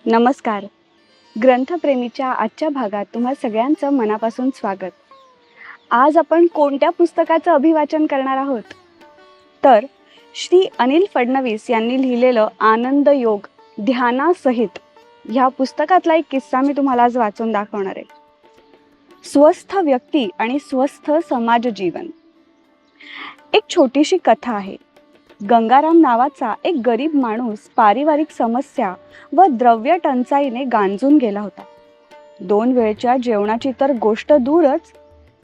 नमस्कार. ग्रंथप्रेमीच्या आजच्या भागात तुम्हा सगळ्यांचं मनापासून स्वागत. आज आपण कोणत्या पुस्तकाचं अभिवाचन करणार आहोत? तर श्री अनिल फडणवीस यांनी लिहिलेलं आनंद योग ध्यानासहित ह्या पुस्तकातला एक किस्सा मी तुम्हाला आज वाचून दाखवणार आहे. स्वस्थ व्यक्ती आणि स्वस्थ समाज जीवन. एक छोटीशी कथा आहे. गंगाराम नावाचा एक गरीब माणूस पारिवारिक समस्या व द्रव्य टंचाईने गांजून गेला होता. 2 वेळच्या जेवणाची तर गोष्ट दूरच,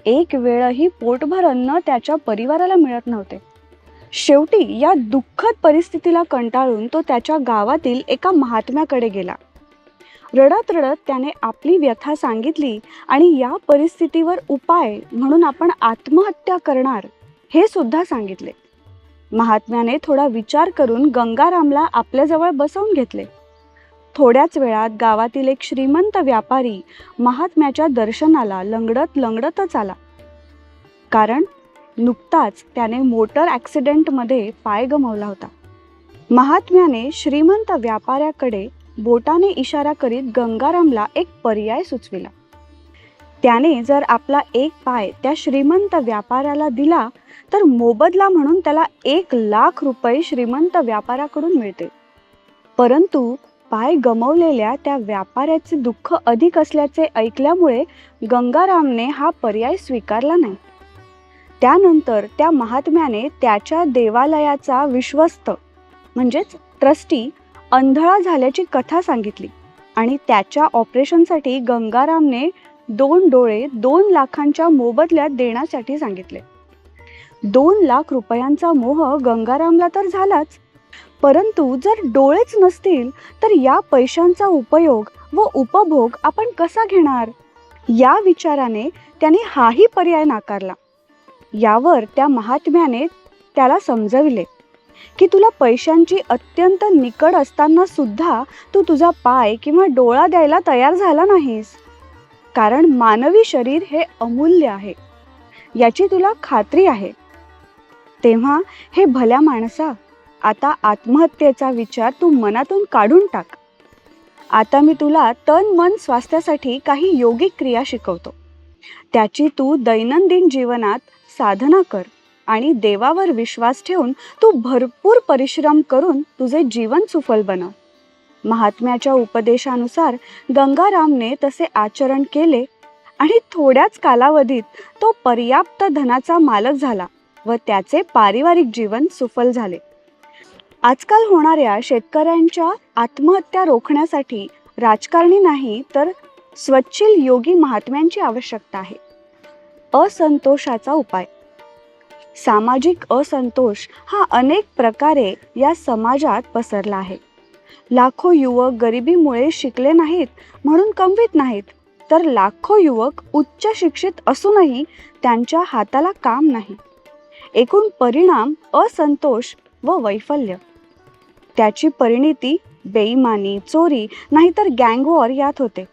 एक वेळही पोटभर अन्न त्याच्या परिवाराला मिळत नव्हते. शेवटी या दुःखद परिस्थितीला कंटाळून तो त्याच्या गावातील एका महात्म्याकडे गेला. रडत रडत त्याने आपली व्यथा सांगितली आणि या परिस्थितीवर उपाय म्हणून आपण आत्महत्या करणार हे सुद्धा सांगितले. महात्म्याने थोडा विचार करून गंगारामला आपल्याजवळ बसवून घेतले. थोड्याच वेळात गावातील एक श्रीमंत व्यापारी महात्म्याच्या दर्शनाला लंगडत लंगडतच आला. कारण नुकताच त्याने मोटर ॲक्सिडेंटमध्ये पाय गमावला होता. महात्म्याने श्रीमंत व्यापाऱ्याकडे बोटाने इशारा करीत गंगारामला एक पर्याय सुचविला. त्याने जर आपला एक पाय त्या श्रीमंत व्यापाऱ्याला दिला तर मोबदला म्हणून त्याला 1,00,000 रुपये श्रीमंत व्यापाऱ्याकडून मिळते. परंतु पाय गमावलेल्या त्या व्यापाऱ्याचे दुःख अधिक असल्याचे ऐकल्यामुळे गंगारामने हा पर्याय स्वीकारला नाही. त्यानंतर त्या महात्म्याने त्याच्या देवालयाचा विश्वस्त म्हणजेच ट्रस्टी अंधळा झाल्याची कथा सांगितली आणि त्याच्या ऑपरेशनसाठी गंगारामने 2 डोळे 2 लाखांच्या मोबदल्यात देण्यासाठी सांगितले. 2,00,000 रुपयांचा मोह गंगारामला तर झालाच, परंतु जर डोळेच नसतील तर या पैशांचा उपयोग व उपभोग आपण कसा घेणार? या विचाराने त्याने हाही पर्याय नाकारला. यावर त्या महात्म्याने त्याला समजविले की तुला पैशांची अत्यंत निकड असताना सुद्धा तू तुझा पाय किंवा डोळा द्यायला तयार झाला नाहीस. कारण मानवी शरीर हे अमूल्य आहे याची तुला खात्री आहे. तेव्हा हे भल्या माणसा, आता आत्महत्येचा विचार तू मनातून काढून टाक. आता मी तुला तन मन स्वास्थ्यासाठी काही योगिक क्रिया शिकवतो. त्याची तू दैनंदिन जीवनात साधना कर आणि देवावर विश्वास ठेवून तू भरपूर परिश्रम करून तुझे जीवन सुफल बनव. महात्म्याच्या उपदेशानुसार गंगारामने तसे आचरण केले आणि थोड्याच कालावधीत तो पर्याप्त धनाचा मालक झाला व त्याचे पारिवारिक जीवन सुफल झाले. आजकाल होणाऱ्या शेतकऱ्यांच्या आत्महत्या रोखण्यासाठी राजकारणी नाही तर स्वच्छील योगी महात्म्यांची आवश्यकता आहे. असंतोषाचा उपाय. सामाजिक असंतोष हा अनेक प्रकारे या समाजात पसरला आहे. लाखो युवक गरिबीमुळे शिकले नाहीत म्हणून कमवीत नाहीत, तर लाखो युवक उच्च शिक्षित असूनही त्यांच्या हाताला काम नाही. एकूण परिणाम असंतोष व वैफल्य. त्याची परिणिती बेईमानी, चोरी नाहीतर गँगवॉर यात होते.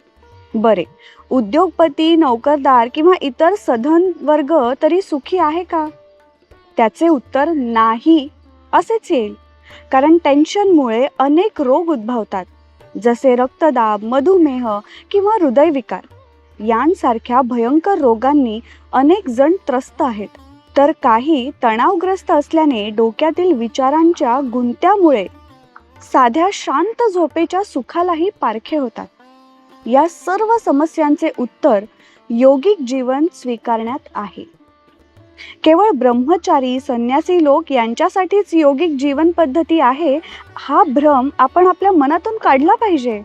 बरे, उद्योगपती, नोकरदार किंवा इतर सधन वर्ग तरी सुखी आहे का? त्याचे उत्तर नाही असेच येईल. कारण टेन्शनमुळे अनेक रोग उद्भवतात, जसे रक्तदाब, मधुमेह किंवा हृदयविकार यांसारख्या भयंकर रोगांनी अनेक जण त्रस्त आहेत. तर काही तणावग्रस्त असल्याने डोक्यातील विचारांच्या गुंत्यामुळे साध्या शांत झोपेच्या सुखालाही पारखे होतात. या सर्व समस्यांचे उत्तर योगिक जीवन स्वीकारण्यात आहे. केवळ ब्रह्मचारी, संन्यासी लोक यांच्यासाठीच योगिक जीवन पद्धती आहे हा भ्रम आपण आपल्या मनातून काढला पाहिजे.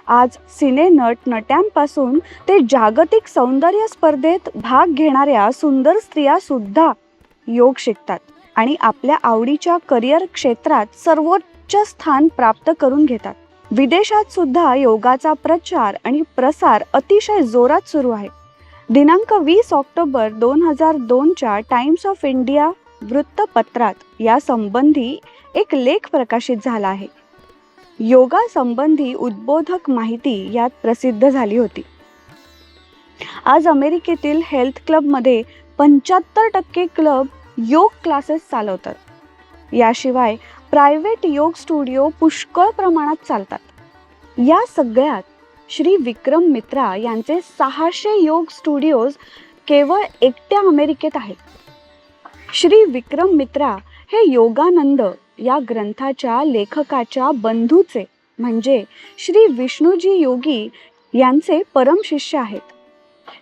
आज सिनेनट नट्यांपासून ते जागतिक सौंदर्य स्पर्धेत भाग घेणाऱ्या सुंदर स्त्रिया सुद्धा योग शिकतात आणि आपल्या आवडीच्या करिअर क्षेत्रात सर्वोच्च स्थान प्राप्त करून घेतात. विदेशात सुद्धा योगाचा प्रचार आणि प्रसार अतिशय जोरात सुरू आहे. दिनांक 20 ऑक्टोबर 2002च्या टाइम्स ऑफ इंडिया वृत्तपत्रात या संबंधी एक लेख प्रकाशित झाला आहे. योगा संबंधी उद्बोधक माहिती यात प्रसिद्ध झाली होती. आज अमेरिकेतील हेल्थ क्लबमध्ये 75% क्लब योग क्लासेस चालवतात. याशिवाय प्रायव्हेट योग स्टुडिओ पुष्कळ प्रमाणात चालतात. या सगळ्यात श्री विक्रम मित्रा यांचे 600 योग स्टुडिओज केवळ एकट्या अमेरिकेत आहेत. श्री विक्रम मित्रा हे योगानंद या ग्रंथाच्या लेखकाच्या बंधूचे म्हणजे श्री विष्णूजी योगी यांचे परम शिष्य आहेत.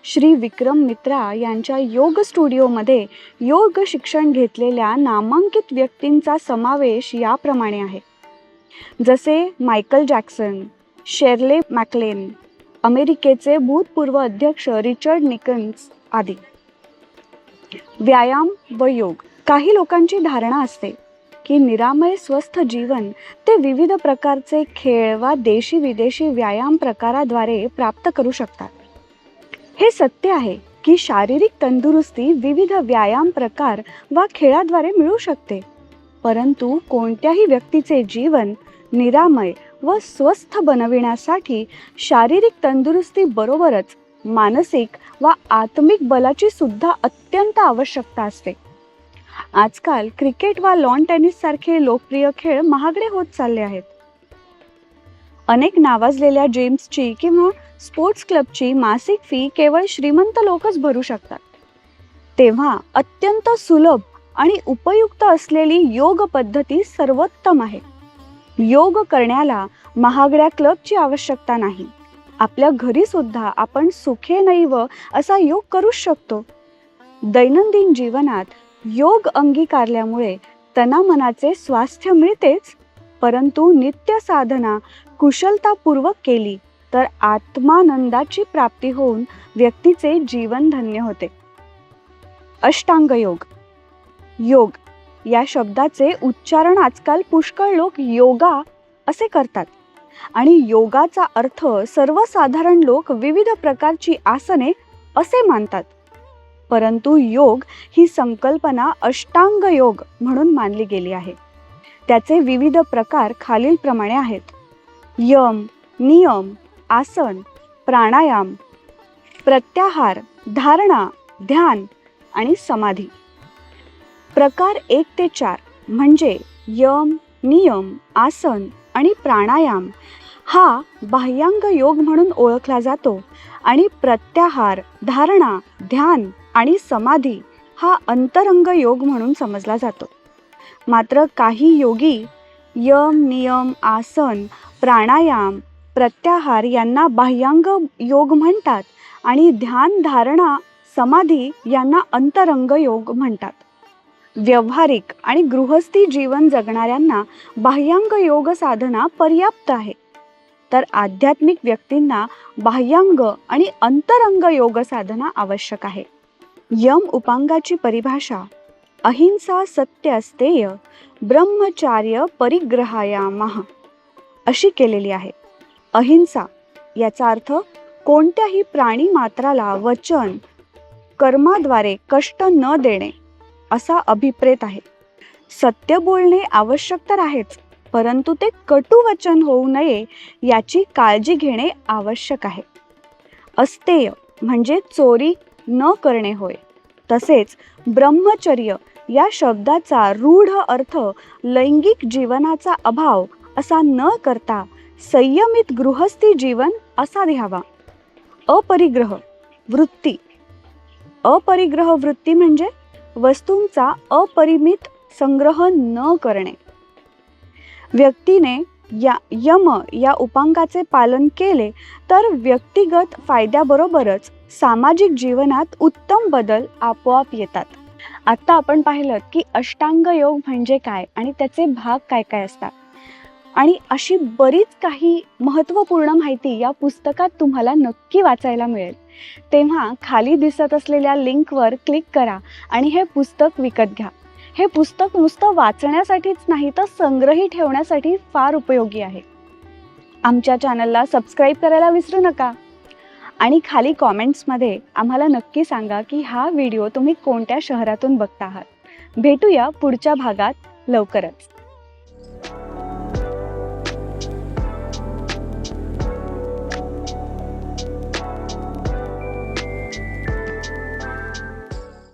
श्री विक्रम मित्रा यांच्या योग स्टुडिओमध्ये योग शिक्षण घेतलेल्या नामांकित व्यक्तींचा समावेश याप्रमाणे आहे. जसे मायकल जॅक्सन, शेर्ले मॅकलेन, अमेरिकेचे भूतपूर्व अध्यक्ष रिचर्ड निकन्स आदी. व्यायाम व योग. काही लोकांची धारणा असते की निरामय स्वस्थ जीवन ते विविध प्रकारचे खेळ वा देशी विदेशी व्यायाम प्रकाराद्वारे प्राप्त करू शकतात. हे सत्य आहे की शारीरिक तंदुरुस्ती विविध व्यायाम प्रकार वा खेळाद्वारे मिळू शकते, परंतु कोणत्याही व्यक्तीचे जीवन निरामय व स्वस्थ बनविण्यासाठी शारीरिक तंदुरुस्ती बरोबरच मानसिक व आत्मिक बलाची सुद्धा अत्यंत आवश्यकता असते. आजकाल क्रिकेट वा लॉन टेनिस सारखे लोकप्रिय खेळ महागडे होत चालले आहेत. अनेक नावाजलेल्या जिम्सची किंवा स्पोर्ट्स क्लबची मासिक फी केवळ श्रीमंत लोकच भरू शकतात. तेव्हा अत्यंत सुलभ आणि उपयुक्त असलेली योग पद्धती सर्वोत्तम आहे. योग करण्याला महागड्या क्लबची आवश्यकता नाही. आपल्या घरी सुद्धा आपण सुखेनैव असा योग करू शकतो. दैनंदिन जीवनात योग अंगीकारल्यामुळे तनामनाचे स्वास्थ्य मिळतेच, परंतु नित्य साधना कुशलतापूर्वक केली तर आत्मानंदाची प्राप्ती होऊन व्यक्तीचे जीवन धन्य होते. अष्टांग योग. योग या शब्दाचे उच्चारण आजकाल पुष्कळ लोक योगा असे करतात आणि योगाचा अर्थ सर्वसाधारण लोक विविध प्रकारची आसने असे मानतात. परंतु योग ही संकल्पना अष्टांग योग म्हणून मानली गेली आहे. त्याचे विविध प्रकार खालीलप्रमाणे आहेत. यम, नियम, आसन, प्राणायाम, प्रत्याहार, धारणा, ध्यान आणि समाधी. प्रकार 1 ते 4 म्हणजे यम, नियम, आसन आणि प्राणायाम हा बाह्यांग योग म्हणून ओळखला जातो आणि प्रत्याहार, धारणा, ध्यान आणि समाधी हा अंतरंग योग म्हणून समजला जातो. मात्र काही योगी यम, नियम, आसन, प्राणायाम, प्रत्याहार यांना बाह्यांग योग म्हणतात आणि ध्यान, धारणा, समाधी यांना अंतरंग योग म्हणतात. व्यावहारिक आणि गृहस्थी जीवन जगणाऱ्यांना बाह्यांग योग साधना पर्याप्त आहे, तर आध्यात्मिक व्यक्तींना बाह्यांग आणि अंतरंग योग साधना आवश्यक आहे. यम उपांगाची परिभाषा अहिंसा, सत्य, अस्तेय, ब्रह्मचार्य, परिग्रहायामः अशी केलेली आहे. अहिंसा याचा अर्थ कोणत्याही प्राणी मात्राला वचन, कर्माद्वारे कष्ट न देणे असा अभिप्रेत आहे. सत्य बोलणे आवश्यक तर आहेच, परंतु ते कटू वचन होऊ नये याची काळजी घेणे आवश्यक आहे. अस्तेय म्हणजे चोरी न करणे होय. तसेच ब्रह्मचर्य या शब्दाचा रूढ अर्थ लैंगिक जीवनाचा अभाव असा न करता संयमित गृहस्थी जीवन असा घ्यावा. अपरिग्रह वृत्ती. अपरिग्रह वृत्ती म्हणजे वस्तूंचा अपरिमित संग्रह न करणे. व्यक्तीने यम या उपांगाचे पालन केले तर व्यक्तिगत फायद्याबरोबरच सामाजिक जीवनात उत्तम बदल आपोआप येतात. आता आपण पाहिलं की अष्टांग योग म्हणजे काय आणि त्याचे भाग काय काय असतात, आणि अशी बरीच काही महत्त्वपूर्ण माहिती या पुस्तकात तुम्हाला नक्की वाचायला मिळेल. तेव्हा खाली दिसत असलेल्या लिंकवर क्लिक करा आणि हे पुस्तक विकत घ्या. हे पुस्तक नुसतं वाचण्यासाठीच नाही तर संग्रही ठेवण्यासाठी फार उपयोगी आहे. आमच्या चॅनलला सबस्क्राईब करायला विसरू नका आणि खाली कॉमेंट्समध्ये आम्हाला नक्की सांगा की हा व्हिडिओ तुम्ही कोणत्या शहरातून बघता आहात. भेटूया पुढच्या भागात लवकरच.